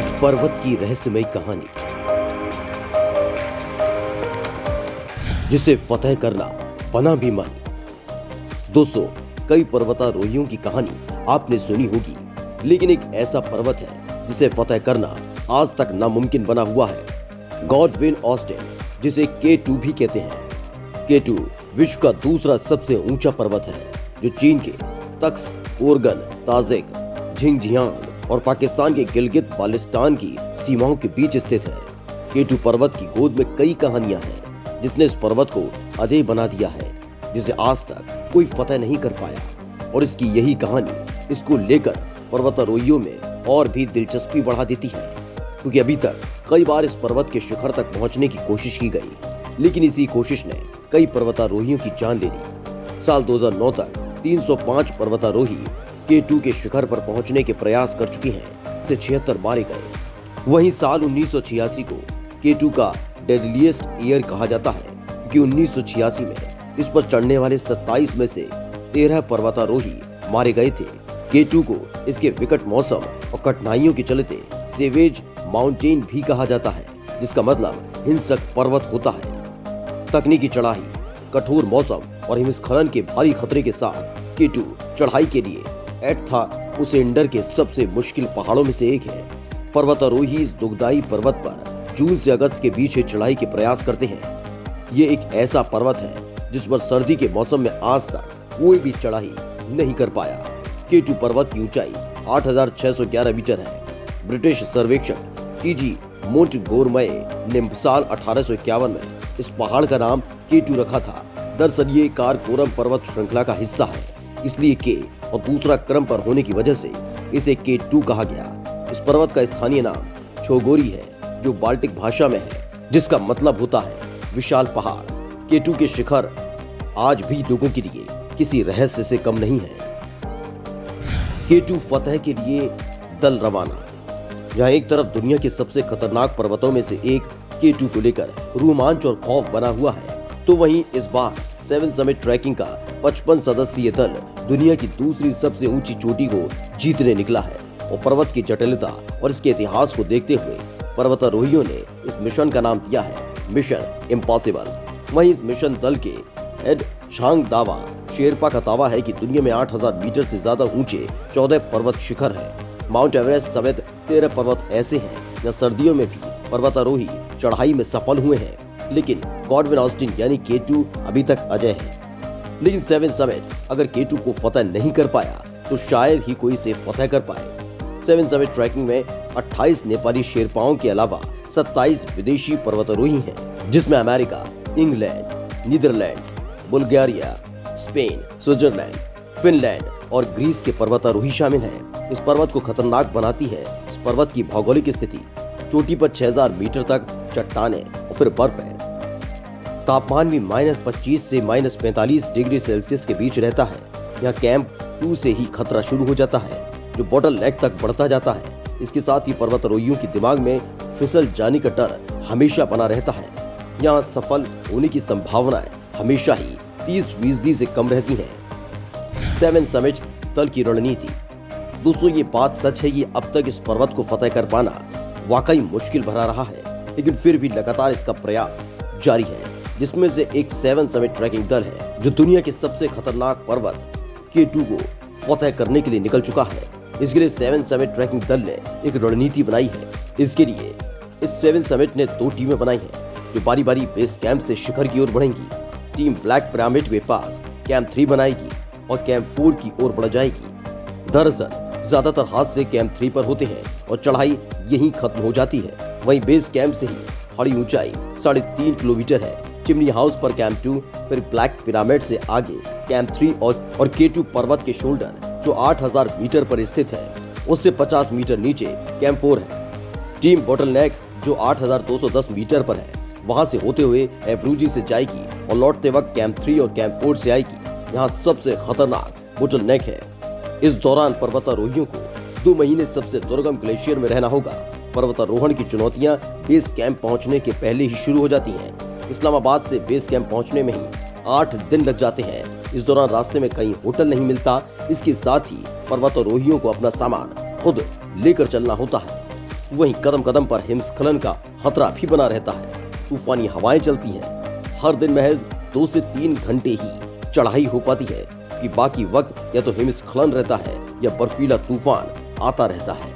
एक पर्वत की रहस्यमयी कहानी जिसे फतेह करना बना भी मन। दोस्तों, कई पर्वतारोहियों की कहानी आपने सुनी होगी, लेकिन एक ऐसा पर्वत है जिसे फतेह करना आज तक नामुमकिन बना हुआ है। गॉडविन ऑस्टिन, जिसे K2 भी कहते हैं। K2 विश्व का दूसरा सबसे ऊंचा पर्वत है, जो चीन के तख्त ओरगन, ताजिक, झिंगजियांग और पाकिस्तान के गिलगित बाल्टिस्तान की सीमाओं के बीच स्थित है। K2 पर्वत की गोद में कई कहानियां हैं, जिसने इस पर्वत को अजय बना दिया है, जिसे आज तक कोई फतेह नहीं कर पाया। और इसकी यही कहानी इसको लेकर पर्वतारोहियों में और भी दिलचस्पी बढ़ा देती है, क्योंकि अभी तक कई बार इस पर्वत के शिखर तक पहुंचने की कोशिश की गई, लेकिन इसी कोशिश ने कई पर्वतारोहियों की जान ले ली। साल 2009 तक 305 पर्वतारोही K2 के शिखर पर पहुंचने के प्रयास कर चुके हैं, से 76 मारे गए। वहीं साल 1986 को K2 का डेडलिएस्ट ईयर कहा जाता है, कि 1986 में इस पर चढ़ने वाले 27 में से 13 पर्वतारोही मारे गए थे। K2 को इसके विकट मौसम और कठिनाइयों के चलते सेवेज माउंटेन भी कहा जाता है, जिसका मतलब हिंसक पर्वत होता है। तकनीकी चढ़ाई, कठोर मौसम और हिमस्खलन के भारी खतरे के साथ K2 चढ़ाई के लिए एटथा उसेंडर के सबसे मुश्किल पहाड़ों में से एक है। पर्वतारोही इस दुखदाई पर्वत पर जून से अगस्त के बीच चढ़ाई के प्रयास करते हैं। ये एक ऐसा पर्वत है जिस पर सर्दी के मौसम में आज तक कोई भी चढ़ाई नहीं कर पाया। K2 पर्वत की ऊंचाई 8,611 मीटर है। ब्रिटिश सर्वेक्षक टीजी मोंटगोमरे ने साल 1851 में इस पहाड़ का नाम K2 रखा था। दरअसल ये कारकोरम पर्वत श्रृंखला का हिस्सा है, इसलिए K और दूसरा क्रम पर होने की वजह से इसे K2 कहा गया। इस पर्वत का स्थानीय नाम छोगोरी है, जो बाल्टिक भाषा में है, जिसका मतलब होता है विशाल पहाड़। K2 के शिखर आज भी लोगों के लिए किसी रहस्य से कम नहीं है। K2 फतेह के लिए दल रवाना। जहां एक तरफ दुनिया के सबसे खतरनाक पर्वतों में से एक K2 को लेकर रोमांच और खौफ बना हुआ है, तो वहीं इस बार 7 समिट ट्रैकिंग का 55 सदस्यीय दल दुनिया की दूसरी सबसे ऊंची चोटी को जीतने निकला है। और पर्वत की जटिलता और इसके इतिहास को देखते हुए पर्वतारोहियों ने इस मिशन का नाम दिया है मिशन इम्पॉसिबल। वहीं इस मिशन दल के हेड छांग दावा शेरपा का दावा है कि दुनिया में 8,000 मीटर से ज्यादा ऊंचे 14 पर्वत शिखर हैं। माउंट एवरेस्ट समेत 13 पर्वत ऐसे हैं जहां सर्दियों में भी पर्वतारोही चढ़ाई में सफल हुए हैं, लेकिन गॉडविन ऑस्टिन यानी K2 अभी तक अजय है। लेकिन 7 समिट अगर K2 को फतेह नहीं कर पाया, तो शायद ही कोई इसे फतेह कर पाए। 7 समिट ट्रैकिंग में 28 नेपाली शेरपाओं के अलावा 27 विदेशी पर्वतारोही हैं, जिसमें America, England, Netherlands, Bulgaria, Spain, Switzerland, Finland और ग्रीस के पर्वतारोही शामिल हैं। इस पर्वत को खतरनाक बनाती है इस पर्वत की भौगोलिक स्थिति। चोटी पर 6,000 मीटर तक चट्टानें और फिर बर्फ है। तापमान भी -25 से -45 डिग्री सेल्सियस के बीच रहता है। यहाँ कैंप 2 से ही खतरा शुरू हो जाता है, जो बॉटल नेक तक बढ़ता जाता है। इसके साथ ही पर्वतारोहियों के दिमाग में फिसल जाने का डर हमेशा बना रहता है। यहाँ सफल होने की संभावनाएं हमेशा ही 30% से कम रहती हैं। 7 समिट दल की रणनीति। दोस्तों, ये बात सच है कि अब तक इस पर्वत को फतेह कर पाना वाकई मुश्किल भरा रहा है, लेकिन फिर भी लगातार इसका प्रयास जारी है, जिसमें से एक 7 समिट ट्रैकिंग दल है, जो दुनिया के सबसे खतरनाक पर्वत K2 को फतेह करने के लिए निकल चुका है। इसके लिए 7 समिट ट्रैकिंग दल ने एक रणनीति बनाई है। इसके लिए इस 7 समिट ने 2 टीमें बनाई हैं, जो बारी बारी बेस कैंप से शिखर की ओर बढ़ेंगी। टीम ब्लैक पिरामिड के पास कैंप 3 बनाएगी और कैंप 4 की ओर बढ़ जाएगी। दरअसल ज्यादातर हादसे कैंप 3 पर होते हैं और चढ़ाई यहीं खत्म हो जाती है। वहीं बेस कैंप से ही खड़ी ऊंचाई 3.5 किलोमीटर है। चिमनी हाउस पर कैंप 2, फिर ब्लैक पिरामिड से आगे कैंप 3 और K2 पर्वत के शोल्डर, जो 8,000 मीटर पर स्थित है, उससे 50 मीटर नीचे कैंप 4 है। टीम बॉटल नेक, जो 8,210 मीटर पर है, वहां से होते हुए एब्रूजी से जाएगी और लौटते वक्त कैंप 3 और कैंप 4 से आएगी। यहाँ सबसे खतरनाक बॉटल नेक है। इस दौरान पर्वतारोहियों को 2 महीने सबसे दुर्गम ग्लेशियर में रहना होगा। पर्वतारोहण की चुनौतियां बेस कैंप पहुंचने के पहले ही शुरू हो जाती हैं। इस्लामाबाद से बेस कैंप पहुंचने में ही 8 दिन लग जाते हैं। इस दौरान रास्ते में कहीं होटल नहीं मिलता। इसके साथ ही पर्वतारोहियों को अपना सामान खुद लेकर चलना होता है। वहीं कदम कदम पर हिमस्खलन का खतरा भी बना रहता है। तूफानी हवाएं चलती हैं। हर दिन महज 2 से 3 घंटे ही चढ़ाई हो पाती है कि बाकी वक्त या तो हिमस्खलन रहता है या बर्फीला तूफान आता रहता है।